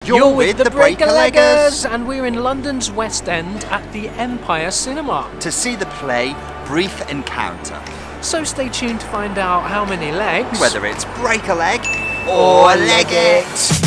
You're with the Breaker-Leggers, and we're in London's West End at the Empire Cinema to see the play Brief Encounter. So stay tuned to find out how many legs, whether it's break a leg or leg it.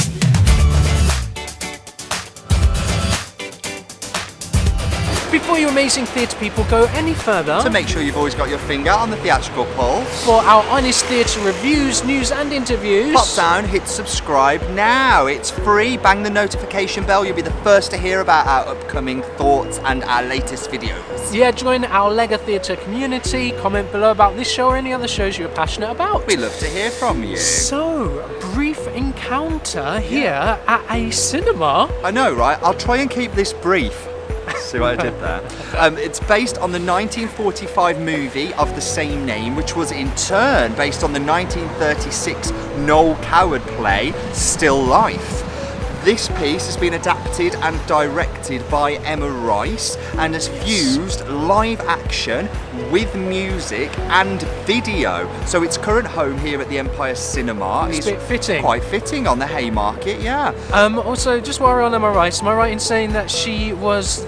Before you amazing theatre people go any further, so make sure you've always got your finger on the theatrical pulse. For our honest theatre reviews, news and interviews, pop down, hit subscribe now. It's free. Bang the notification bell. You'll be the first to hear about our upcoming thoughts and our latest videos. Yeah, join our Lega Theatre community. Comment below about this show or any other shows you're passionate about. We love to hear from you. So, Brief Encounter here at a cinema. I know, right? I'll try and keep this brief. See what I did there? It's based on the 1945 movie of the same name, which was in turn based on the 1936 Noel Coward play, Still Life. This piece has been adapted and directed by Emma Rice and has fused live action with music and video. So its current home here at the Empire Cinema is a bit fitting. Quite fitting on the Haymarket, yeah. Also, just while we're on Emma Rice, am I right in saying that she was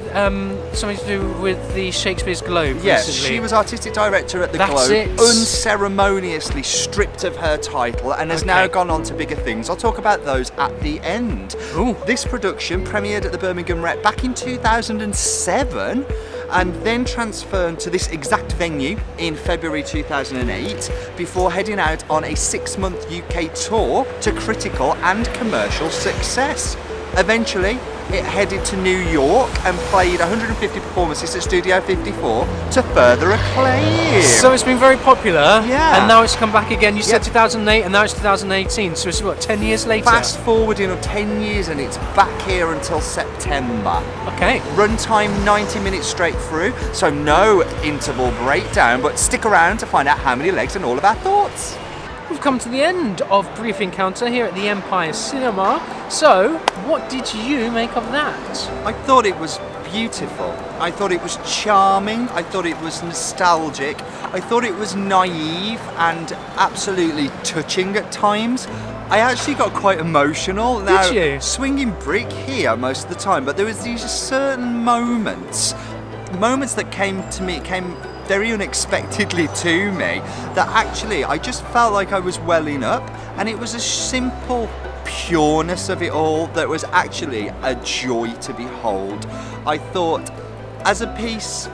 something to do with the Shakespeare's Globe Yes, recently? she was artistic director at the Globe, unceremoniously stripped of her title and has now gone on to bigger things. I'll talk about those at the end. Ooh. This production premiered at the Birmingham Rep back in 2007 and then transferred to this exact venue in February 2008 before heading out on a 6-month UK tour to critical and commercial success. Eventually, it headed to New York and played 150 performances at Studio 54 to further acclaim. So it's been very popular, yeah. And now it's come back again. You said 2008 and now it's 2018, so it's what, 10 years later? Fast forwarding of 10 years and it's back here until September. Okay. Runtime 90 minutes straight through, so no interval breakdown, but stick around to find out how many legs and all of our thoughts. We've come to the end of Brief Encounter here at the Empire Cinema. So, what did you make of that? I thought it was beautiful. I thought it was charming. I thought it was nostalgic. I thought it was naive and absolutely touching at times. I actually got quite emotional. Now, did you? Swinging brick here most of the time, but there was these certain moments that came to me, came very unexpectedly to me, that actually I just felt like I was welling up, and it was a simple pureness of it all that was actually a joy to behold. I thought, as a piece,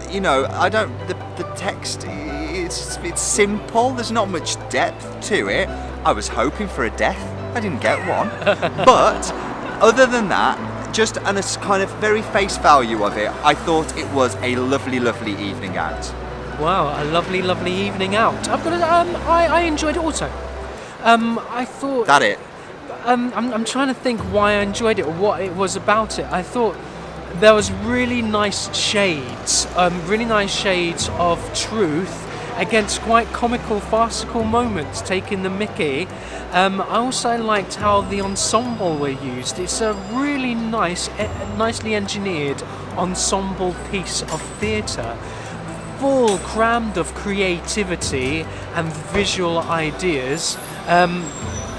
you know, the text, it's simple, there's not much depth to it. I was hoping for a death, I didn't get one, but other than that, just on a kind of very face value of it, I thought it was a lovely, lovely evening out. Wow, a lovely, lovely evening out. I've got to, I enjoyed it also. I thought that it. I'm trying to think why I enjoyed it or what it was about it. I thought there was really nice shades of truth against quite comical, farcical moments taking the mickey. I also liked how the ensemble were used. It's a really nicely engineered ensemble piece of theatre, full crammed of creativity and visual ideas.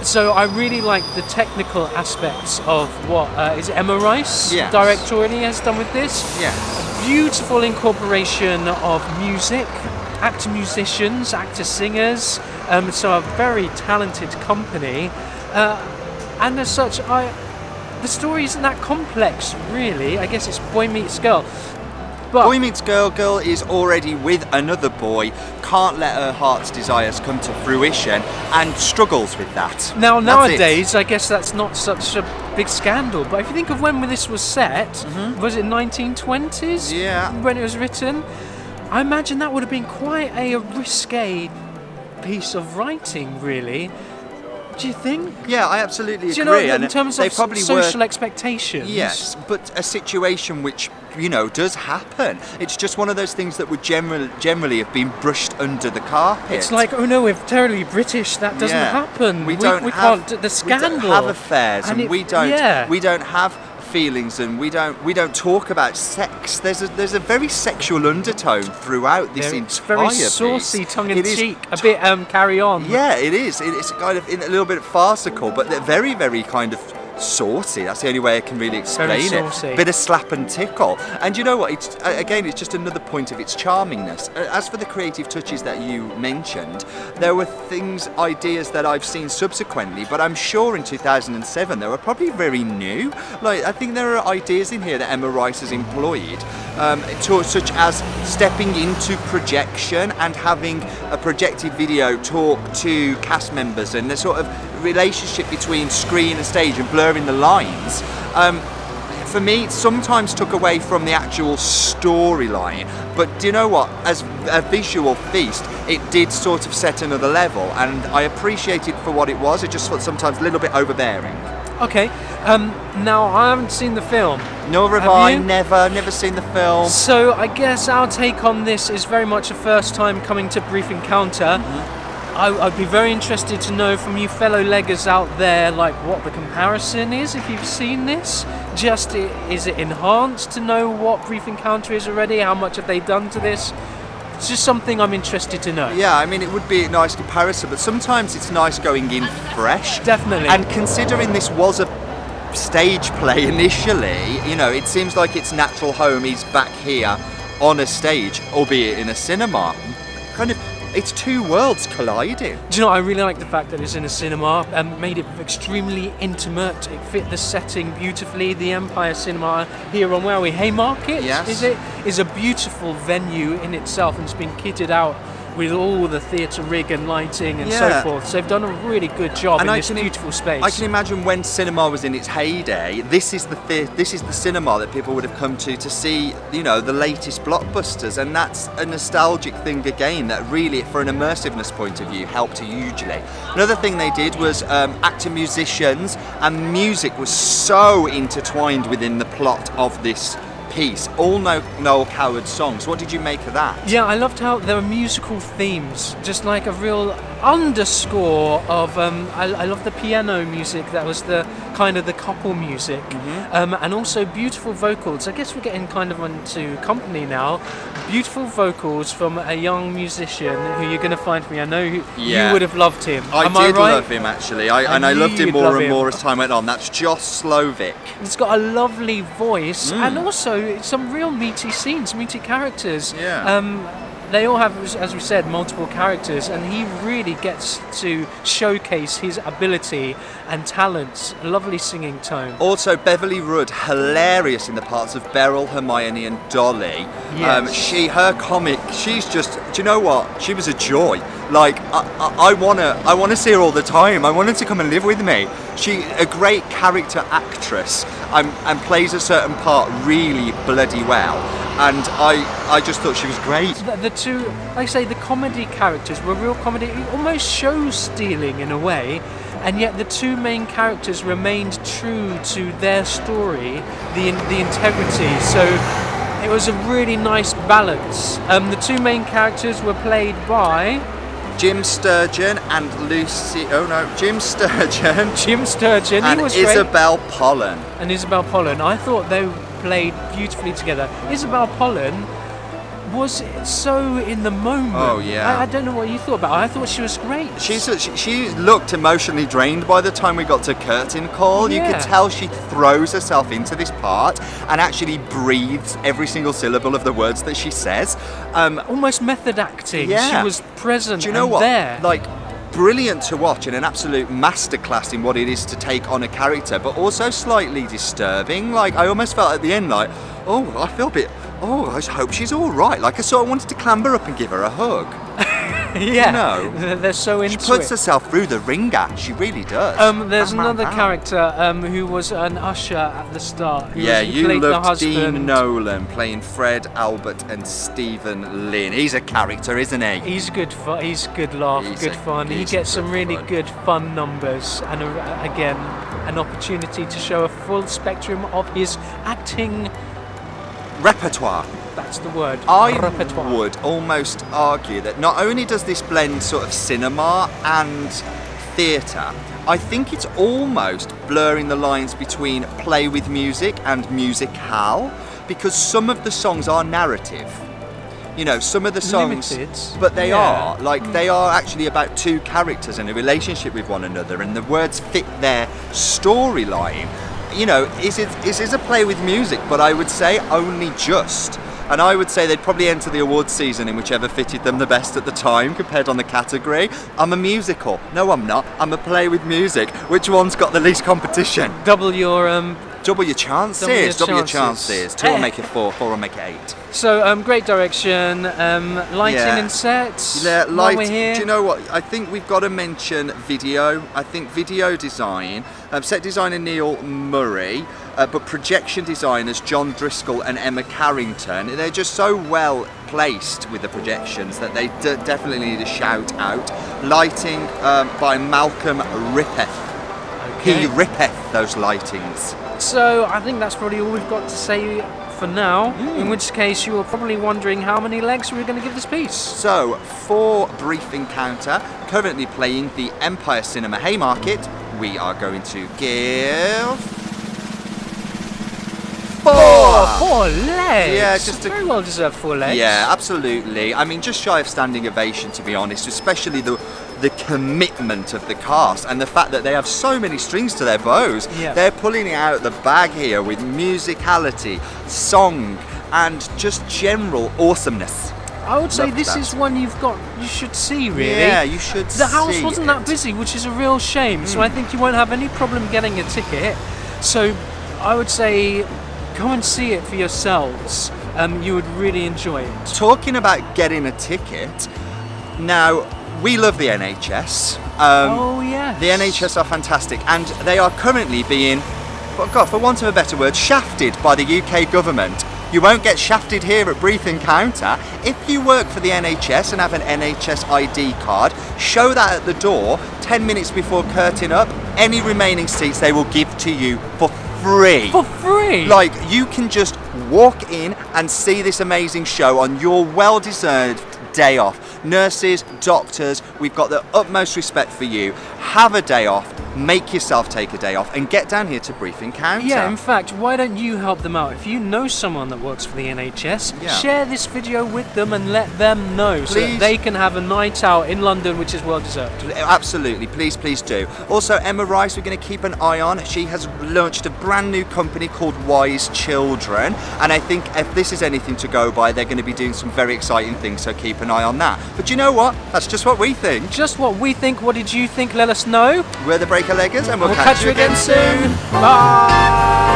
So I really like the technical aspects of what is it Emma Rice, yes, directorially has done with this. Yes. A beautiful incorporation of music, actor-musicians, actor-singers, so a very talented company, and as such, the story isn't that complex, really. I guess it's boy meets girl. But boy meets girl, girl is already with another boy, can't let her heart's desires come to fruition, and struggles with that. Now, nowadays, I guess that's not such a big scandal, but if you think of when this was set, was it 1920s? Yeah. When it was written? I imagine that would have been quite a risque piece of writing, really. Do you think? Yeah, I absolutely agree. Do you know, in terms of social expectations? Yes, but a situation which, you know, does happen. It's just one of those things that would generally have been brushed under the carpet. It's like, oh no, we're terribly British. That doesn't happen. We can't. The scandal. We don't have affairs, and we don't. Yeah. We don't have feelings, and we don't talk about sex. There's a very sexual undertone throughout this entire piece. It's very saucy, tongue-in-cheek, a bit carry on. Yeah, it is. It's kind of a little bit farcical, but they're very, very kind of saucy. That's the only way I can really Very explain saucy. it. Bit of slap and tickle. And you know what? It's just another point of its charmingness. As for the creative touches that you mentioned, there were ideas that I've seen subsequently, but I'm sure in 2007 they were probably very new. Like, I think there are ideas in here that Emma Rice has employed, such as stepping into projection and having a projected video talk to cast members and the sort of relationship between screen and stage and blurring the lines. For me, it sometimes took away from the actual storyline, but do you know what? As a visual feast, it did sort of set another level, and I appreciate it for what it was. It just felt sometimes a little bit overbearing. Okay, now I haven't seen the film. Nor have I. You? Never seen the film. So I guess our take on this is very much a first time coming to Brief Encounter. Mm-hmm. I'd be very interested to know from you fellow leggers out there, like, what the comparison is if you've seen this. Just, is it enhanced to know what Brief Encounter is already? How much have they done to this? It's just something I'm interested to know. Yeah, I mean, it would be a nice comparison, but sometimes it's nice going in fresh. Definitely. And considering this was a stage play initially, you know, it seems like its natural home is back here on a stage, albeit in a cinema. Kind of, it's two worlds colliding. Do you know, I really like the fact that it's in a cinema and made it extremely intimate. It fit the setting beautifully. The Empire Cinema here on where we Haymarket, Yes. is a beautiful venue in itself, and it's been kitted out with all the theatre rig and lighting and so forth. So they've done a really good job in this beautiful space. I can imagine when cinema was in its heyday, this is the cinema that people would have come to see, you know, the latest blockbusters, and that's a nostalgic thing again that really, for an immersiveness point of view, helped hugely. Another thing they did was actor musicians, and music was so intertwined within the plot of this piece. All Noel Coward songs. What did you make of that? Yeah, I loved how there were musical themes, just like a real underscore of I love the piano music. That was the kind of the couple music, and also beautiful vocals. I guess we're getting kind of onto company now. Beautiful vocals from a young musician who you're going to find for me. I know you would have loved him. I Am did right? love him actually. I loved him more and more as time went on. That's Joss Slovick. He's got a lovely voice and also some real meaty scenes, meaty characters. Yeah. They all have, as we said, multiple characters, and he really gets to showcase his ability and talents. A lovely singing tone. Also, Beverly Rudd, hilarious in the parts of Beryl, Hermione, and Dolly. Yes. Her comic, she's just. Do you know what? She was a joy. Like, I wanna see her all the time. I want her to come and live with me. She a great character actress and plays a certain part really bloody well. And I just thought she was great. The two, like I say, the comedy characters were real comedy, almost show stealing in a way, and yet the two main characters remained true to their story, the integrity. So it was a really nice balance. The two main characters were played by Jim Sturgeon and Jim Sturgeon. Jim Sturgeon, and he was Isabel Pollen. great. And Isabel Pollen. I thought they played beautifully together. Isabel Pollen was so in the moment. Oh, yeah. I don't know what you thought about her. I thought she was great. She looked emotionally drained by the time we got to curtain call. Yeah. You could tell she throws herself into this part and actually breathes every single syllable of the words that she says. Almost method acting. Yeah. She was present. Do you know and what? There. Like, brilliant to watch and an absolute masterclass in what it is to take on a character, but also slightly disturbing. Like, I almost felt at the end like, oh, I feel a bit. Oh, I hope she's all right. Like, I sort of wanted to clamber up and give her a hug. Yeah, You know, they're so into she puts it. herself through the ringer. She really does. There's Bam, bam, another bam. character who was an usher at the start. He You played the loved husband. Dean Nolan playing Fred, Albert, and Stephen Lynn. He's a character, isn't he? He's good fun. He's good laugh, He's good a- fun. He he's gets some good really fun. good fun numbers, and again, an opportunity to show a full spectrum of his acting. Repertoire. That's the word. I repertoire. would almost argue that not only does this blend sort of cinema and theatre, I think it's almost blurring the lines between play with music and musicale, because some of the songs are narrative. You know, some of the songs, Limited. but they Yeah. are like they are actually about two characters and a relationship with one another, and the words fit their storyline. You know, it is a play with music, but I would say only just. And I would say they'd probably enter the awards season in whichever fitted them the best at the time, compared on the category. I'm a musical. No, I'm not. I'm a play with music. Which one's got the least competition? Double your Double your chances. Double your chances. Two will make it 4. 4 will make it 8. So great direction, lighting Yeah. and sets. Yeah, while we're here. Do you know what? I think we've got to mention video. I think video design, set designer Neil Murray, but projection designers John Driscoll and Emma Carrington. They're just so well placed with the projections that they definitely need a shout out. Lighting by Malcolm Rippeth. Okay. He rippeth those lightings. So I think that's probably all we've got to say for now. In which case you are probably wondering how many legs we're going to give this piece. So, for Brief Encounter, currently playing the Empire Cinema Haymarket, we are going to give 4. 4 legs. Yeah, just very well deserved 4 legs. Yeah, absolutely. I mean, just shy of standing ovation, to be honest, especially the commitment of the cast and the fact that they have so many strings to their bows. Yeah. They're pulling it out of the bag here with musicality, song, and just general awesomeness. I would say Love this that. is one you should see, really. Yeah, you should see The house wasn't that it. busy, which is a real shame. So I think you won't have any problem getting a ticket. So I would say go and see it for yourselves. You would really enjoy it. Talking about getting a ticket, now we love the NHS. Oh yes. The NHS are fantastic, and they are currently being, for want of a better word, shafted by the UK government. You won't get shafted here at Brief Encounter. If you work for the NHS and have an NHS ID card, show that at the door 10 minutes before curtain up. Any remaining seats they will give to you for free. For free. Like, you can just walk in and see this amazing show on your well-deserved day off. Nurses, doctors, we've got the utmost respect for you. Have a day off, make yourself take a day off, and get down here to Brief Encounter. Yeah, in fact, why don't you help them out? If you know someone that works for the NHS, Yeah. share this video with them and let them know so Please. that they can have a night out in London, which is well deserved. Absolutely, please do. Also, Emma Rice, we're going to keep an eye on. She has launched a brand new company called Wise Children, and I think if this is anything to go by, they're going to be doing some very exciting things, so keep an eye on that. But you know what? That's just what we think. Just what we think. What did you think? Let us know. We're the Breaker Leggers, and we'll We'll catch you again soon. Bye.